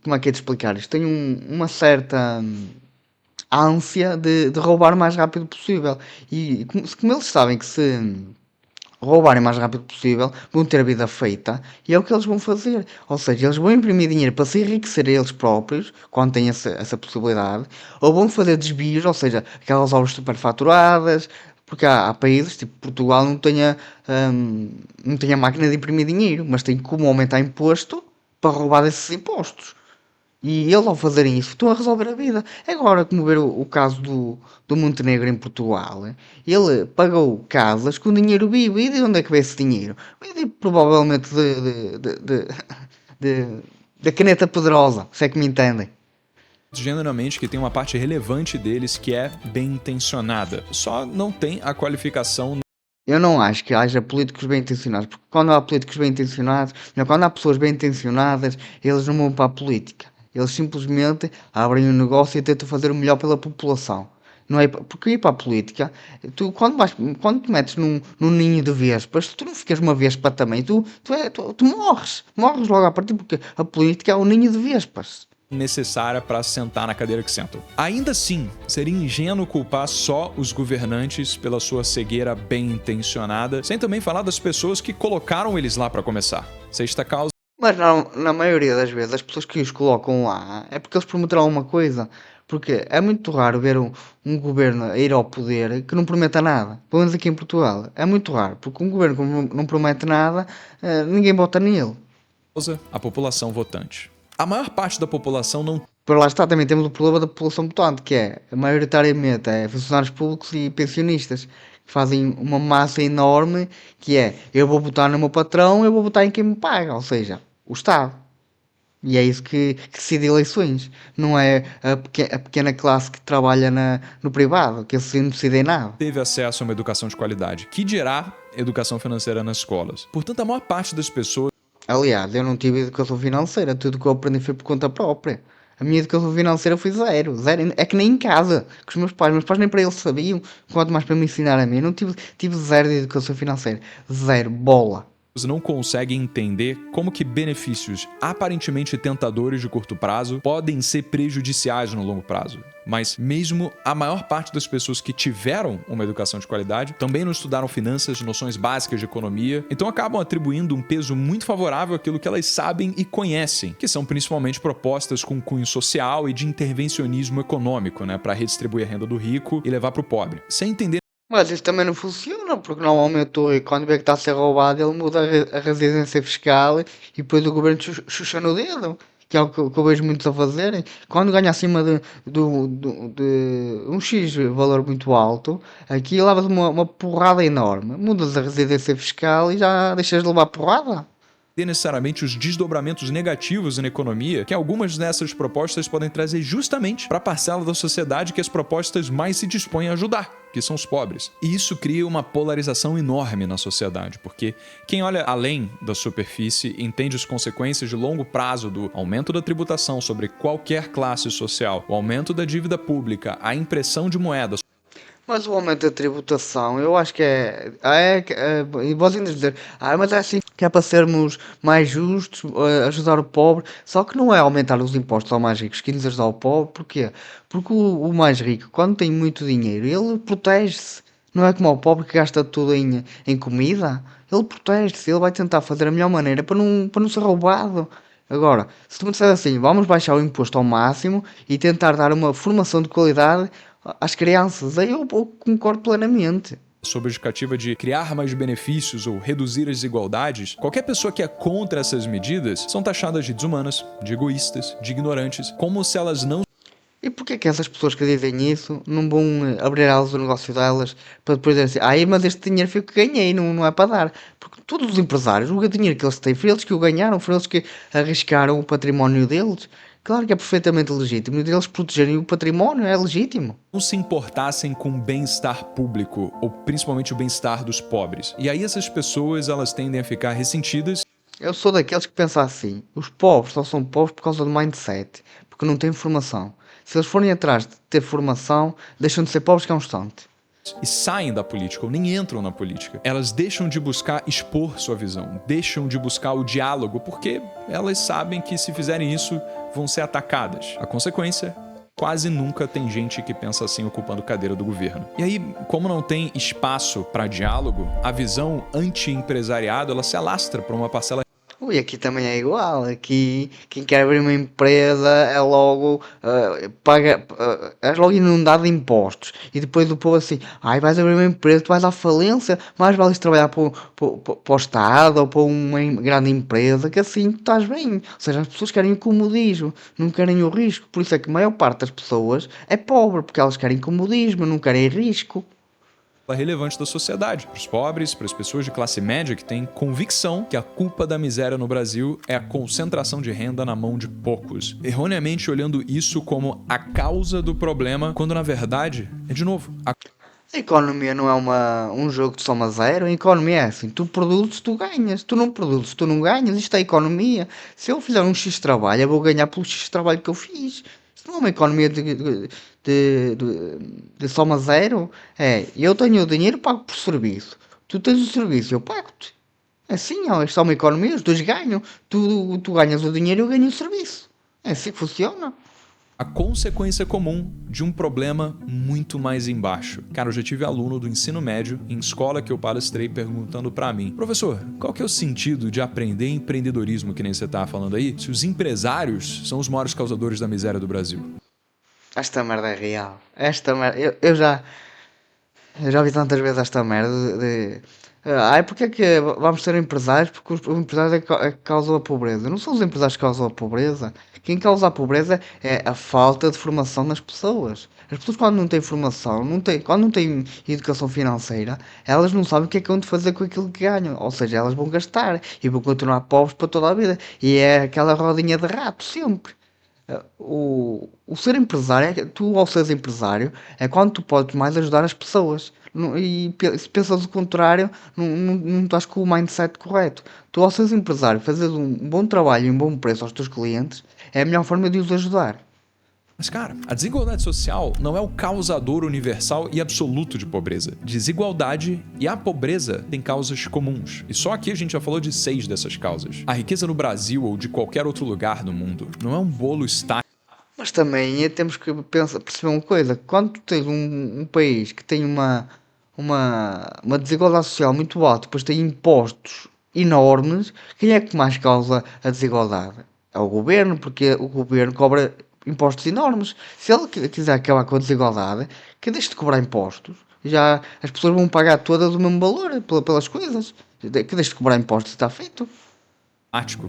[SPEAKER 1] Como é que é de explicar isto? Têm uma certa ânsia de roubar o mais rápido possível. E como eles sabem que se roubarem o mais rápido possível, vão ter a vida feita, e é o que eles vão fazer. Ou seja, eles vão imprimir dinheiro para se enriquecer eles próprios, quando têm essa possibilidade, ou vão fazer desvios, ou seja, aquelas obras superfaturadas, porque há países, tipo Portugal, não tem a máquina de imprimir dinheiro, mas tem como aumentar imposto para roubar esses impostos. E eles, ao fazerem isso, estão a resolver a vida. Agora, como ver o caso do Montenegro em Portugal, ele pagou casas com dinheiro vivo. E de onde é que veio esse dinheiro? Provavelmente da caneta poderosa, se é que me entendem.
[SPEAKER 2] Genuinamente que tem uma parte relevante deles que é bem intencionada. Só não tem a qualificação.
[SPEAKER 1] Eu não acho que haja políticos bem intencionados, porque quando há políticos bem intencionados, não, quando há pessoas bem intencionadas, eles não vão para a política. Eles simplesmente abrem um negócio e tentam fazer o melhor pela população. Não é porque ir para a política, quando te metes num ninho de vespas, tu não ficas uma vespa também, tu morres logo a partir, porque a política é um ninho de vespas.
[SPEAKER 2] Necessária para sentar na cadeira que sentam. Ainda assim, seria ingênuo culpar só os governantes pela sua cegueira bem intencionada, sem também falar das pessoas que colocaram eles lá para começar. Sexta causa.
[SPEAKER 1] Mas na maioria das vezes, as pessoas que os colocam lá é porque eles prometeram alguma coisa. Porque é muito raro ver um governo a ir ao poder que não prometa nada. Pelo menos aqui em Portugal. É muito raro. Porque um governo que não promete nada, ninguém vota nele.
[SPEAKER 2] A população votante. A maior parte da população não.
[SPEAKER 1] Por lá está, também temos o problema da população votante, que é maioritariamente funcionários públicos e pensionistas, que fazem uma massa enorme que é, eu vou votar no meu patrão, eu vou votar em quem me paga, ou seja, o Estado. E é isso que decide eleições. Não é a pequena classe que trabalha no privado, que assim não decide nada.
[SPEAKER 2] Teve acesso a uma educação de qualidade, que dirá educação financeira nas escolas. Portanto, a maior parte das pessoas
[SPEAKER 1] Aliás, eu não tive educação financeira, tudo que eu aprendi foi por conta própria. A minha educação financeira foi zero, zero. É que nem em casa, com os meus pais nem para eles sabiam, quanto mais para me ensinar a mim. Eu não tive zero de educação financeira, zero, bola.
[SPEAKER 2] não conseguem entender como que benefícios aparentemente tentadores de curto prazo podem ser prejudiciais no longo prazo. Mas mesmo a maior parte das pessoas que tiveram uma educação de qualidade também não estudaram finanças, noções básicas de economia, então acabam atribuindo um peso muito favorável àquilo que elas sabem e conhecem, que são principalmente propostas com cunho social e de intervencionismo econômico, né, para redistribuir a renda do rico e levar para o pobre, sem entender.
[SPEAKER 1] Mas isso também não funciona, porque normalmente o rico, quando vê que está a ser roubado, ele muda a residência fiscal e depois o governo xuxa no dedo. Que é o que eu vejo muitos a fazerem. Quando ganha acima de um X valor muito alto, aqui levas uma porrada enorme. Mudas a residência fiscal e já deixas de levar porrada.
[SPEAKER 2] Necessariamente os desdobramentos negativos na economia que algumas dessas propostas podem trazer justamente para a parcela da sociedade que as propostas mais se dispõem a ajudar, que são os pobres. E isso cria uma polarização enorme na sociedade, porque quem olha além da superfície entende as consequências de longo prazo do aumento da tributação sobre qualquer classe social, o aumento da dívida pública, a impressão de moedas.
[SPEAKER 1] Mas o aumento da tributação, eu acho que e vou ainda dizer, mas é assim que é para sermos mais justos, ajudar o pobre, só que não é aumentar os impostos aos mais ricos que lhes ajudar o pobre, porquê? Porque o mais rico, quando tem muito dinheiro, ele protege-se, não é como o pobre que gasta tudo em comida, ele protege-se, ele vai tentar fazer a melhor maneira para não ser roubado. Agora, se tu me disser assim, vamos baixar o imposto ao máximo e tentar dar uma formação de qualidade às crianças, aí eu concordo plenamente.
[SPEAKER 2] Sob a justificativa de criar mais benefícios ou reduzir as desigualdades, qualquer pessoa que é contra essas medidas são taxadas de desumanas, de egoístas, de ignorantes, como se elas não.
[SPEAKER 1] E porquê que essas pessoas que dizem isso não vão abrir elas o negócio delas para depois dizer assim, mas este dinheiro foi o que ganhei, não é para dar. Porque todos os empresários, o dinheiro que eles têm, foi eles que o ganharam, foram eles que arriscaram o património deles. Claro que é perfeitamente legítimo, e deles protegerem o património é legítimo.
[SPEAKER 2] Não se importassem com o bem-estar público, ou principalmente o bem-estar dos pobres. E aí essas pessoas, elas tendem a ficar ressentidas.
[SPEAKER 1] Eu sou daqueles que pensam assim, os pobres só são pobres por causa do mindset, porque não têm formação. Se eles forem atrás de ter formação, deixam de ser pobres que é um instante.
[SPEAKER 2] E saem da política, ou nem entram na política. Elas deixam de buscar expor sua visão, deixam de buscar o diálogo, porque elas sabem que se fizerem isso, vão ser atacadas. A consequência, quase nunca tem gente que pensa assim ocupando cadeira do governo. E aí, como não tem espaço para diálogo, a visão anti-empresariado, ela se alastra para uma parcela.
[SPEAKER 1] E aqui também é igual, aqui quem quer abrir uma empresa é logo paga, é logo inundado de impostos e depois o povo assim, vais abrir uma empresa, tu vais à falência, mais vale trabalhar para o Estado ou para uma grande empresa, que assim tu estás bem. Ou seja, as pessoas querem o comodismo, não querem o risco, por isso é que a maior parte das pessoas é pobre, porque elas querem comodismo, não querem risco.
[SPEAKER 2] Relevante da sociedade, para os pobres, para as pessoas de classe média que têm convicção que a culpa da miséria no Brasil é a concentração de renda na mão de poucos, erroneamente olhando isso como a causa do problema, quando na verdade é, de novo,
[SPEAKER 1] A economia não é um jogo de soma zero. A economia é assim, tu produzes, tu ganhas. Tu não produzes, tu não ganhas. Isto é economia. Se eu fizer um X trabalho, eu vou ganhar pelo X trabalho que eu fiz. Isto não é uma economia de soma zero. Eu tenho o dinheiro, pago por serviço. Tu tens o serviço, eu pago-te. É assim, isto é uma economia, os dois ganham. Tu ganhas o dinheiro, eu ganho o serviço. É assim que funciona.
[SPEAKER 2] A consequência comum de um problema muito mais embaixo. Cara, eu já tive aluno do ensino médio em escola que eu palestrei perguntando pra mim: professor, qual que é o sentido de aprender empreendedorismo, que nem você tá falando aí, se os empresários são os maiores causadores da miséria do Brasil?
[SPEAKER 1] Esta merda é real. Esta merda, eu já vi tantas vezes esta merda Porque é que vamos ser empresários? Porque os empresários é que causam a pobreza. Não são os empresários que causam a pobreza. Quem causa a pobreza é a falta de formação nas pessoas. As pessoas quando não têm formação, quando não têm educação financeira, elas não sabem o que é de fazer com aquilo que ganham. Ou seja, elas vão gastar e vão continuar pobres para toda a vida. E é aquela rodinha de rato sempre. O ser empresário, tu ao seres empresário, é quando tu podes mais ajudar as pessoas. Se pensas o contrário, não estás com o mindset correto. Tu ao seres empresário, fazes um bom trabalho e um bom preço aos teus clientes, é a melhor forma de os ajudar.
[SPEAKER 2] Mas, cara, a desigualdade social não é o causador universal e absoluto de pobreza. Desigualdade e a pobreza têm causas comuns. E só aqui a gente já falou de 6 dessas causas. A riqueza no Brasil ou de qualquer outro lugar do mundo não é um bolo estático.
[SPEAKER 1] Mas também temos que perceber uma coisa: quando tu tens um país que tem uma desigualdade social muito alta, depois tem impostos enormes, quem é que mais causa a desigualdade? É o governo, porque o governo cobra impostos enormes. Se ele quiser acabar com a desigualdade, que deixe de cobrar impostos. Já as pessoas vão pagar todas o mesmo valor pelas coisas. Que deixe de cobrar impostos e está feito.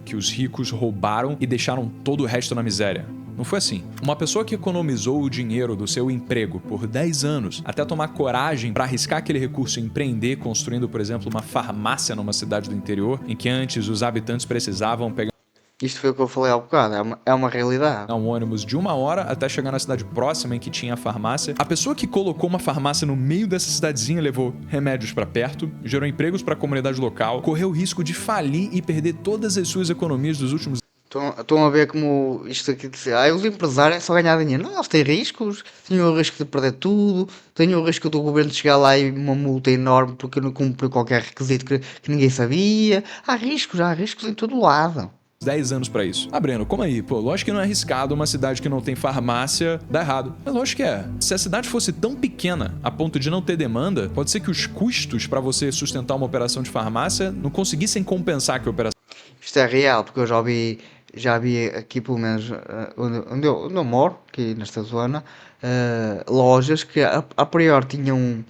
[SPEAKER 2] Que os ricos roubaram e deixaram todo o resto na miséria. Não foi assim. Uma pessoa que economizou o dinheiro do seu emprego por 10 anos até tomar coragem para arriscar aquele recurso e empreender construindo, por exemplo, uma farmácia numa cidade do interior, em que antes os habitantes precisavam pegar
[SPEAKER 1] Isto foi o que eu falei há bocado, é uma realidade.
[SPEAKER 2] um ônibus de 1 hora até chegar na cidade próxima em que tinha a farmácia. A pessoa que colocou uma farmácia no meio dessa cidadezinha levou remédios para perto, gerou empregos para a comunidade local, correu o risco de falir e perder todas as suas economias dos últimos.
[SPEAKER 1] Estão a ver como isto aqui de dizer, os empresários é só ganhar dinheiro. Não, eles têm riscos, têm o risco de perder tudo, têm o risco do governo chegar lá e uma multa enorme porque não cumpriu qualquer requisito que ninguém sabia. Há riscos em todo lado.
[SPEAKER 2] 10 anos pra isso. Breno, como aí? Pô, lógico que não é arriscado uma cidade que não tem farmácia dar errado. É lógico que é. Se a cidade fosse tão pequena a ponto de não ter demanda, pode ser que os custos pra você sustentar uma operação de farmácia não conseguissem compensar que a operação.
[SPEAKER 1] Isto é real, porque eu já vi aqui, pelo menos onde eu moro, aqui nesta zona, lojas que a priori tinham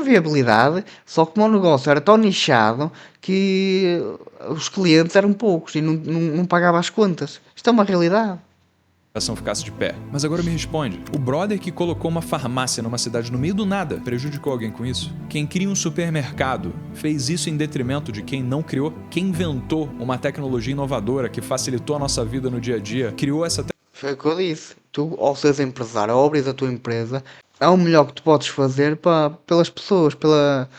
[SPEAKER 1] viabilidade, só que o meu negócio era tão nichado que os clientes eram poucos e não pagava as contas. Isto é uma realidade.
[SPEAKER 2] Ficasse de pé. Mas agora me responde. O brother que colocou uma farmácia numa cidade no meio do nada prejudicou alguém com isso? Quem cria um supermercado fez isso em detrimento de quem não criou? Quem inventou uma tecnologia inovadora que facilitou a nossa vida no dia a dia, criou essa
[SPEAKER 1] Foi o que eu disse. Tu, ao seres empresário, ao abrir a tua empresa, é o melhor que tu podes fazer pelas pessoas, pela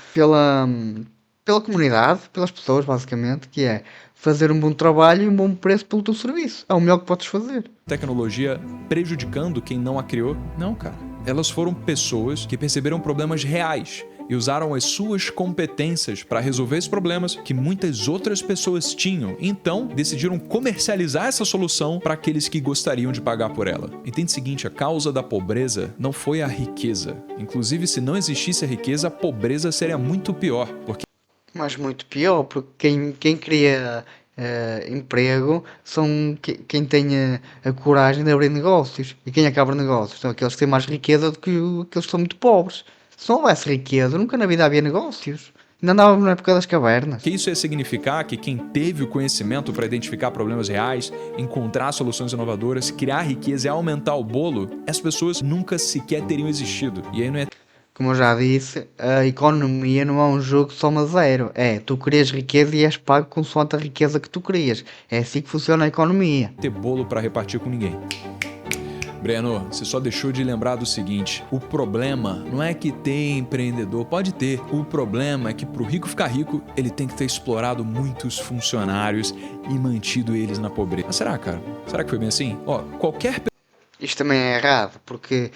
[SPEAKER 1] comunidade, pelas pessoas, basicamente, que é fazer um bom trabalho e um bom preço pelo teu serviço. É o melhor que podes fazer.
[SPEAKER 2] tecnologia prejudicando quem não a criou? Não, cara. Elas foram pessoas que perceberam problemas reais e usaram as suas competências para resolver esses problemas que muitas outras pessoas tinham. Então, decidiram comercializar essa solução para aqueles que gostariam de pagar por ela. Entende o seguinte, a causa da pobreza não foi a riqueza. Inclusive, se não existisse a riqueza, a pobreza seria muito pior, porque
[SPEAKER 1] Mas muito pior, porque quem cria emprego são quem tem a coragem de abrir negócios. E quem acaba negócios são aqueles que têm mais riqueza do que aqueles que são muito pobres. Se não houvesse riqueza, nunca na vida havia negócios. Ainda andávamos na época das cavernas.
[SPEAKER 2] que isso ia significar que quem teve o conhecimento para identificar problemas reais, encontrar soluções inovadoras, criar riqueza e aumentar o bolo, essas pessoas nunca sequer teriam existido. E aí não é
[SPEAKER 1] Como eu já disse, a economia não é um jogo de soma zero. Tu crias riqueza e és pago consoante a riqueza que tu crias. É assim que funciona a economia.
[SPEAKER 2] ter bolo para repartir com ninguém. Breno, você só deixou de lembrar do seguinte: o problema não é que tem empreendedor, pode ter. O problema é que pro rico ficar rico, ele tem que ter explorado muitos funcionários e mantido eles na pobreza. Mas será, cara? Será que foi bem assim? Qualquer
[SPEAKER 1] Isto também é errado, porque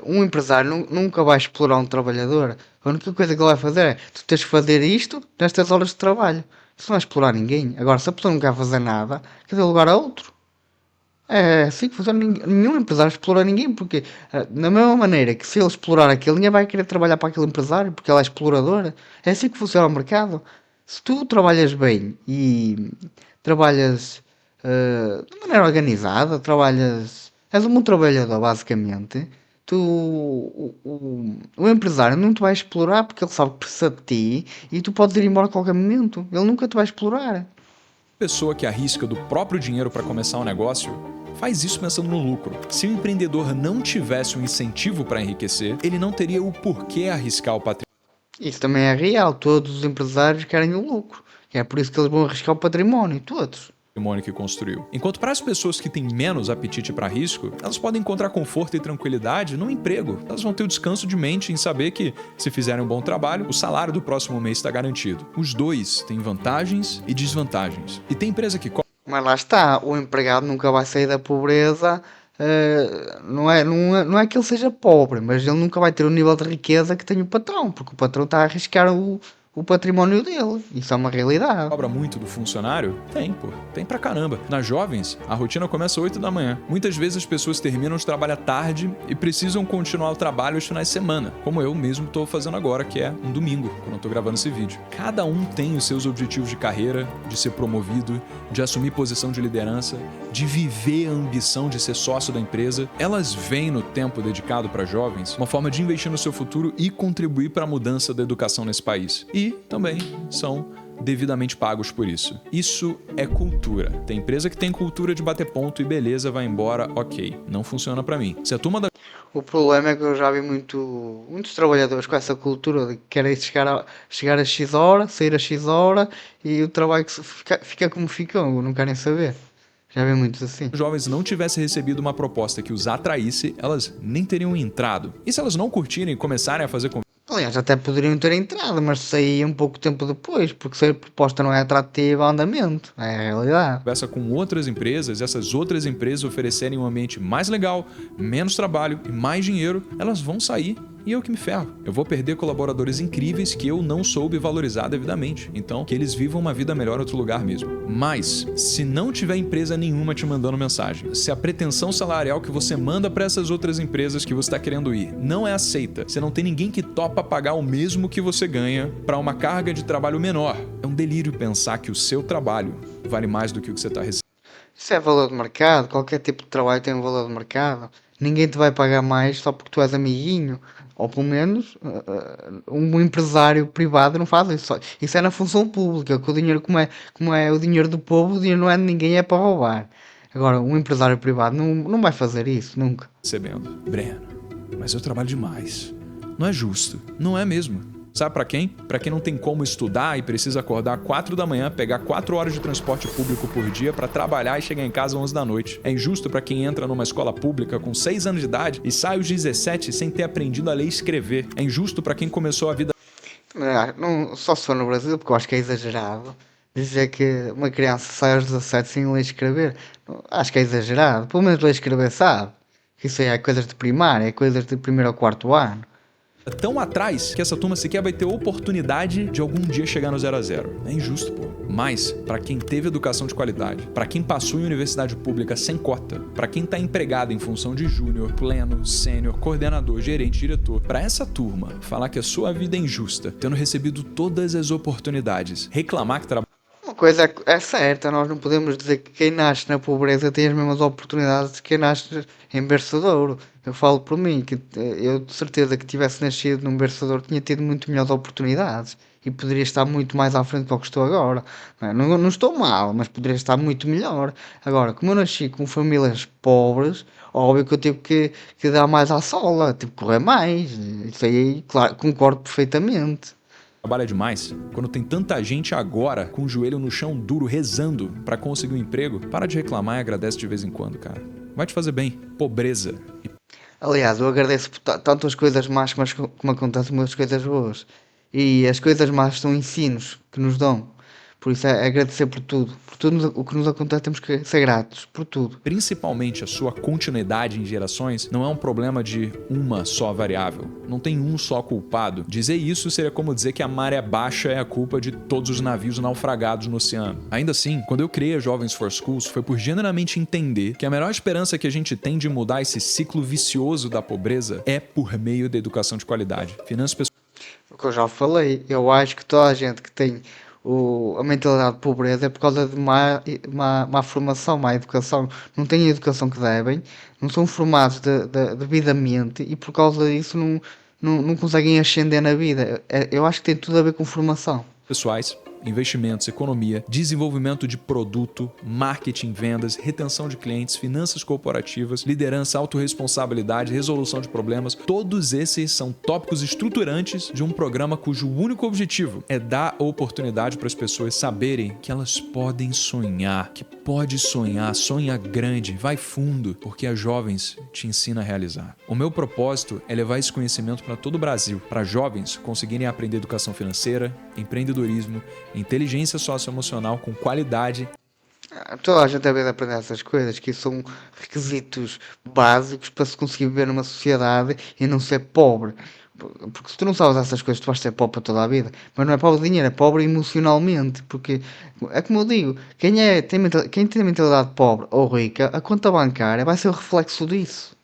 [SPEAKER 1] um empresário nunca vai explorar um trabalhador. A única coisa que ele vai fazer é tu tens que fazer isto nestas horas de trabalho. Isso não é explorar ninguém. Agora, se a pessoa não quer fazer nada, quer dar lugar a outro. É assim que funciona. Nenhum empresário explora ninguém, porque da mesma maneira que se ele explorar aquilo, ninguém vai querer trabalhar para aquele empresário, porque ele é explorador. É assim que funciona o mercado. Se tu trabalhas bem e trabalhas de maneira organizada, és um bom trabalhador, basicamente, o empresário não te vai explorar porque ele sabe que precisa de ti e tu podes ir embora a qualquer momento. Ele nunca te vai explorar.
[SPEAKER 2] Pessoa que arrisca do próprio dinheiro para começar um negócio faz isso pensando no lucro. Se o empreendedor não tivesse um incentivo para enriquecer, ele não teria o porquê arriscar o patrimônio
[SPEAKER 1] Isso também é real. Todos os empresários querem o lucro. E é por isso que eles vão arriscar o património. Todos.
[SPEAKER 2] que construiu. Enquanto para as pessoas que têm menos apetite para risco, elas podem encontrar conforto e tranquilidade no emprego. Elas vão ter o descanso de mente em saber que, se fizerem um bom trabalho, o salário do próximo mês está garantido. Os dois têm vantagens e desvantagens. E tem empresa que
[SPEAKER 1] Mas lá está. O empregado nunca vai sair da pobreza. Não é que ele seja pobre, mas ele nunca vai ter o nível de riqueza que tem o patrão. Porque o patrão está a arriscar o património dele. Isso é uma realidade.
[SPEAKER 2] cobra muito do funcionário? Tem, pô. Tem pra caramba. Nas jovens, a rotina começa às 8 da manhã. Muitas vezes as pessoas terminam de trabalhar tarde e precisam continuar o trabalho aos finais de semana, como eu mesmo tô fazendo agora, que é um domingo, quando eu tô gravando esse vídeo. Cada um tem os seus objetivos de carreira, de ser promovido, de assumir posição de liderança, de viver a ambição de ser sócio da empresa. Elas veem no tempo dedicado para jovens uma forma de investir no seu futuro e contribuir para a mudança da educação nesse país. E também são devidamente pagos por isso. Isso é cultura. Tem empresa que tem cultura de bater ponto e beleza, vai embora, ok. Não funciona pra mim. Se a turma da
[SPEAKER 1] O problema é que eu já vi muitos trabalhadores com essa cultura de que querem chegar a X hora, sair a X hora e o trabalho que fica como ficou, não querem saber. Já vi muitos assim.
[SPEAKER 2] jovens não tivessem recebido uma proposta que os atraísse, elas nem teriam entrado. E se elas não curtirem e começarem a fazer
[SPEAKER 1] Aliás, até poderiam ter entrado, mas saíam um pouco tempo depois, porque se a proposta não é atrativa, andamento. É a realidade.
[SPEAKER 2] conversa com outras empresas, essas outras empresas oferecerem um ambiente mais legal, menos trabalho e mais dinheiro, elas vão sair e eu que me ferro. Eu vou perder colaboradores incríveis que eu não soube valorizar devidamente. Então, que eles vivam uma vida melhor em outro lugar mesmo. Mas, se não tiver empresa nenhuma te mandando mensagem, se a pretensão salarial que você manda para essas outras empresas que você está querendo ir não é aceita, se não tem ninguém que topa pagar o mesmo que você ganha para uma carga de trabalho menor, é um delírio pensar que o seu trabalho vale mais do que o que você está recebendo.
[SPEAKER 1] Isso é valor de mercado, qualquer tipo de trabalho tem um valor de mercado. Ninguém te vai pagar mais só porque tu és amiguinho. Ou pelo menos um empresário privado não faz isso. Isso é na função pública, que o dinheiro, como é o dinheiro do povo, o dinheiro não é de ninguém, é para roubar. Agora, um empresário privado não vai fazer isso, nunca.
[SPEAKER 2] Breno, mas eu trabalho demais. Não é justo. Não é mesmo. Sabe pra quem? Pra quem não tem como estudar e precisa acordar 4 da manhã, pegar 4 horas de transporte público por dia pra trabalhar e chegar em casa às 11 da noite. É injusto pra quem entra numa escola pública com 6 anos de idade e sai aos 17 sem ter aprendido a ler e escrever. É injusto pra quem começou a vida
[SPEAKER 1] Não, só se for no Brasil, porque eu acho que é exagerado. Dizer que uma criança sai aos 17 sem ler e escrever, acho que é exagerado. Pelo menos ler e escrever sabe. Isso aí é coisas de primária, é coisas de primeiro ao quarto ano.
[SPEAKER 2] tão atrás que essa turma sequer vai ter oportunidade de algum dia chegar no 0 a 0. É injusto, pô. Mas, pra quem teve educação de qualidade, pra quem passou em universidade pública sem cota, pra quem tá empregado em função de júnior, pleno, sênior, coordenador, gerente, diretor, pra essa turma falar que a sua vida é injusta, tendo recebido todas as oportunidades, reclamar que trabalha
[SPEAKER 1] Uma coisa é certa, nós não podemos dizer que quem nasce na pobreza tem as mesmas oportunidades que quem nasce em berço de ouro. Eu falo por mim, que eu de certeza que tivesse nascido num berço de ouro tinha tido muito melhores oportunidades e poderia estar muito mais à frente do que estou agora. Não estou mal, mas poderia estar muito melhor. Agora, como eu nasci com famílias pobres, óbvio que eu tive que dar mais à sola, tive que correr mais. Isso aí, claro, concordo perfeitamente.
[SPEAKER 2] trabalha demais, quando tem tanta gente agora com o joelho no chão duro rezando pra conseguir um emprego, para de reclamar e agradece de vez em quando, cara. Vai te fazer bem. Pobreza.
[SPEAKER 1] Aliás, eu agradeço por tanto as coisas más como acontecem muitas coisas boas. E as coisas más são ensinos que nos dão. Por isso é agradecer por tudo. Por tudo o que nos acontece temos que ser gratos. Por tudo.
[SPEAKER 2] Principalmente a sua continuidade em gerações não é um problema de uma só variável. Não tem um só culpado. Dizer isso seria como dizer que a maré baixa é a culpa de todos os navios naufragados no oceano. Ainda assim, quando eu criei a Jovens for Schools, foi por genuinamente entender que a melhor esperança que a gente tem de mudar esse ciclo vicioso da pobreza é por meio da educação de qualidade. Finanças pessoais.
[SPEAKER 1] O que eu já falei, eu acho que toda a gente que tem a mentalidade de pobreza é por causa de má formação, má educação. Não têm a educação que devem, não são formados devidamente e por causa disso não conseguem ascender na vida. Eu acho que tem tudo a ver com formação.
[SPEAKER 2] Pessoais, investimentos, economia, desenvolvimento de produto, marketing, vendas, retenção de clientes, finanças corporativas, liderança, autorresponsabilidade, resolução de problemas. Todos esses são tópicos estruturantes de um programa cujo único objetivo é dar oportunidade para as pessoas saberem que elas podem sonhar, que pode sonhar, sonha grande, vai fundo, porque a Jovens te ensina a realizar. O meu propósito é levar esse conhecimento para todo o Brasil, para jovens conseguirem aprender educação financeira, empreendedorismo, inteligência socioemocional com qualidade.
[SPEAKER 1] Toda a gente deve aprender essas coisas, que são requisitos básicos para se conseguir viver numa sociedade e não ser pobre. Porque se tu não sabes essas coisas, tu vais ser pobre para toda a vida. Mas não é pobre de dinheiro, é pobre emocionalmente. Porque é como eu digo, quem tem mentalidade pobre ou rica, a conta bancária vai ser o reflexo disso.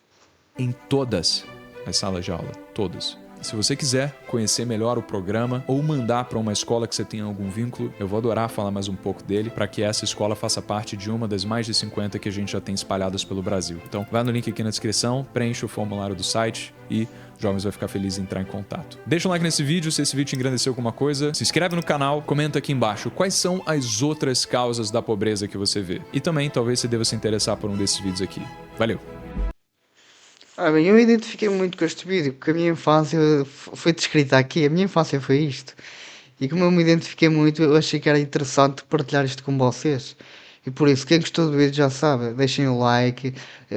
[SPEAKER 2] Em todas as salas de aula, todas. Se você quiser conhecer melhor o programa ou mandar para uma escola que você tenha algum vínculo, eu vou adorar falar mais um pouco dele para que essa escola faça parte de uma das mais de 50 que a gente já tem espalhadas pelo Brasil. Então, vai no link aqui na descrição, preencha o formulário do site e Jovens vai ficar feliz em entrar em contato. Deixa um like nesse vídeo se esse vídeo te engrandeceu com alguma coisa. Se inscreve no canal, comenta aqui embaixo quais são as outras causas da pobreza que você vê. E também, talvez você deva se interessar por um desses vídeos aqui. Valeu!
[SPEAKER 1] Bem, eu identifiquei muito com este vídeo, porque a minha infância foi descrita aqui, a minha infância foi isto. E como eu me identifiquei muito, eu achei que era interessante partilhar isto com vocês. E por isso, quem gostou do vídeo já sabe, deixem o like,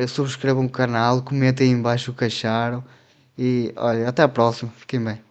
[SPEAKER 1] subscrevam o canal, comentem aí em baixo o que acharam. E olha, até a próxima, fiquem bem.